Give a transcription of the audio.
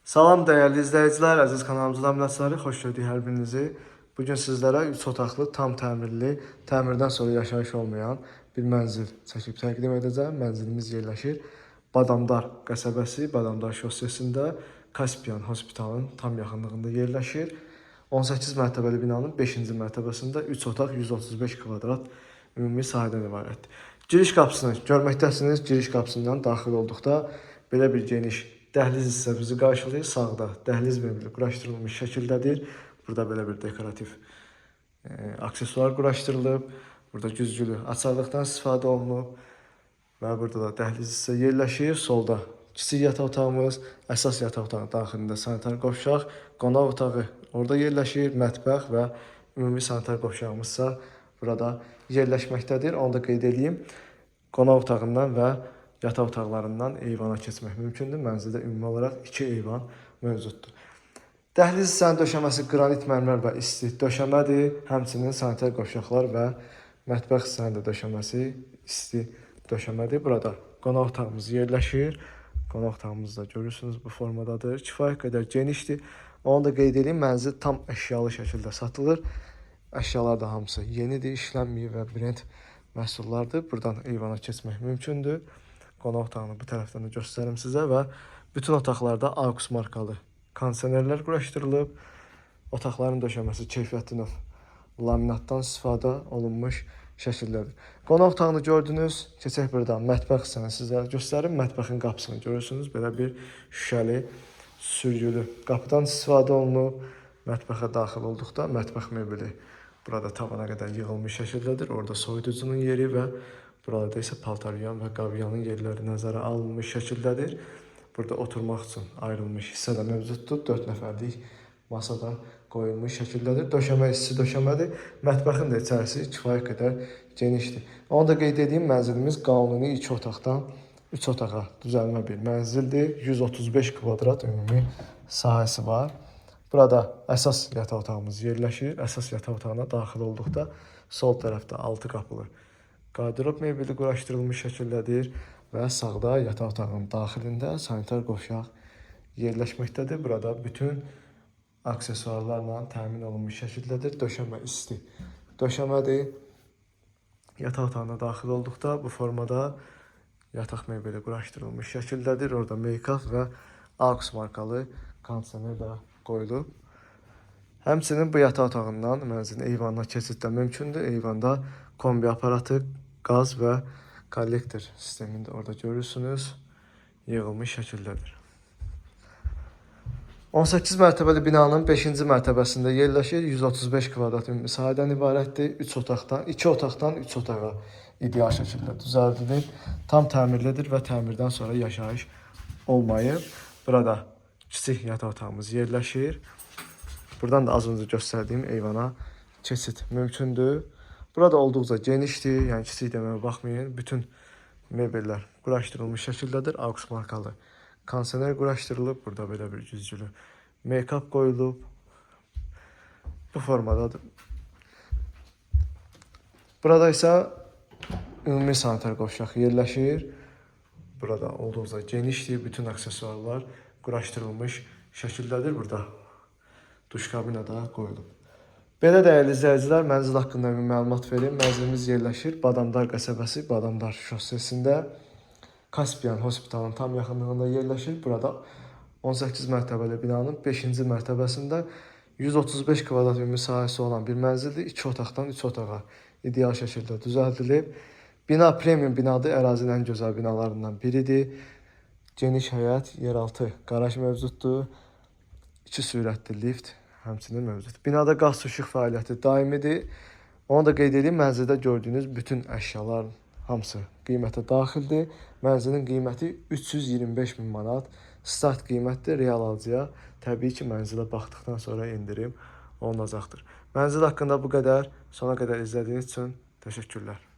Salam dəyərli izləyicilər, əziz kanalımıza minnətdarıq, xoş gördük hər birinizi. Bugün sizlərə 3 otaqlı, tam təmirli, təmirdən sonra yaşayış olmayan bir mənzil çəkib təqdim edəcəm. Mənzilimiz yerləşir Badamdar qəsəbəsi, Badamdar şossesində, Kaspian Hospitalın tam yaxınlığında yerləşir. 18 mərtəbəli binanın 5-ci mərtəbəsində 3 otaq 135 kvadrat ümumi sahədən ibarətdir. Giriş qapısını görməkdəsiniz. Giriş qapısından daxil olduqda belə bir geniş dəhliz isə bizi qarşılayır. Sağda dəhliz mebeli quraşdırılmış şəkildədir. Burada belə bir dekorativ aksesuar quraşdırılıb. Burada güzgülü açarlıqdan istifadə olunub. Və burada da dəhliz isə yerləşir. Solda kiçik yataq otağımız, əsas yataq otağının daxilində sanitar qovşaq, qonaq otağı orada yerləşir, mətbəx və ümumi sanitar qovşağımızsa burada yerləşməkdədir. Onu da qeyd edeyim. Qonaq otağından və yataq otaqlarından eyvana keçmək mümkündür. Mənzildə ümumi olaraq 2 eyvan mövcuddur. Dəhliz hissənin döşəməsi qranit mərmər və isti döşəmədir. Həmçinin sanitar qovşaqlar və mətbəx hissənin də döşəməsi isti döşəmədir. Burada qonaq otağımız yerləşir. Qonaq otağımız da görürsünüz bu formadadır. Kifayət qədər genişdir. Onu da qeyd edeyim, mənzil tam əşyalı şəkildə satılır. Əşyalar da hamısı yenidir, işlənməyib və brend məhsullardır. Buradan eyvana keçmək mümkündür. Qonaq otağını bu tərəfdən də göstərim sizə və bütün otaqlarda AUX markalı kondisionerlər quraşdırılıb. Otaqların döşəməsi keyfiyyətli növ laminatdan istifadə olunmuş şəkildədir. Qonaq otağını gördünüz. Keçək buradan mətbəx hissəni sizə göstərim. Mətbəxin qapısını görürsünüz. Belə bir şüşəli, sürgülü qapıdan istifadə olunub. Mətbəxə daxil olduqda mətbəx mebeli burada tavana qədər yığılmış şəkildədir. Orada soyuducunun yeri və burada isə paltaryan və qabyanın yerləri nəzərə alınmış şəkildədir. Burada oturmaq üçün ayrılmış hissə də mövcuddur. 4 nəfərlik masada qoyulmuş şəkildədir. Döşəmə isti döşəmədir. Mətbəxin də içərisi kifayət qədər genişdir. Onu da qeyd edeyim, mənzilimiz qanuni 2 otaqdan 3 otağa düzəlmə bir mənzildir. 135 kvadrat ümumi sahəsi var. Burada əsas yataq otağımız yerləşir. Əsas yataq otağına daxil olduqda sol tərəfdə 6 qapılı qardırob mebeli quraşdırılmış şəkildədir və sağda yataq otağının daxilində sanitar qovşaq yerləşməkdədir. Burada bütün aksesuarlarla təmin olunmuş şəkildədir. Döşəmə isti döşəmədir. Yataq otağına daxil olduqda bu formada yataq mebeli quraşdırılmış şəkildədir. Orada make-up və AUX markalı kondisioner də qoyulub. Həmçinin bu yataq otağından mənzilin eyvanına keçid də mümkündür. Eyvanda kombi aparatı, qaz və kollektor sistemini də orada görürsünüz. Yığılmış şəkildədir. 18 mərtəbəli binanın 5-ci mərtəbəsində yerləşir. 135 kvadrat ümumi sahədən ibarətdir. 2 otaqdan 3 otağa ideal şəkildə düzəldilib. Tam təmirlidir və təmirdən sonra yaşayış olmayıb. Burada kiçik yataq otağımız yerləşir. Buradan da az öncə göstərdiyim eyvana keçid mümkündür. Burada olduqca genişdir, yəni kiçik deməyə baxmayın. Bütün mebellər quraşdırılmış şəkildədir. AUX markalı kondisioner quraşdırılıb. Burada belə bir güzgülü make-up qoyulub. Bu formadadır. Burada isə ümumi sanitar qovşaq yerləşir. Burada olduqca genişdir. Bütün aksesuarlar quraşdırılmış şəkildədir. Burada duş kabinə də qoyulub. Belə dəyərli izləyicilər, mənzil haqqında bir məlumat verim. Mənzilimiz yerləşir Badamdar qəsəbəsi, Badamdar şossesində. Kaspian Hospitalın tam yaxınlığında yerləşir. Burada 18 mərtəbəli binanın 5-ci mərtəbəsində 135 kvadrat ümumi sahəsi olan bir mənzildir. 2 otaqdan 3 otağa ideal şəkildə düzəldilib. Bina premium binadır, ərazinin ən gözəl binalarından biridir. Geniş həyət, yeraltı qaraj mövcuddur. 2 sürətli lift həmçinin mövcud. Binada qaz su işıq fəaliyyəti daimidir. Onu da qeyd edeyim, mənzildə gördüyünüz bütün əşyalar hamısı qiymətə daxildir. Mənzilin qiyməti 325 min manat. Start qiymətdir. Real alıcıya təbii ki, mənzilə baxdıqdan sonra endirim olunacaqdır. Mənzil haqqında bu qədər. Sona qədər izlədiyiniz üçün təşəkkürlər.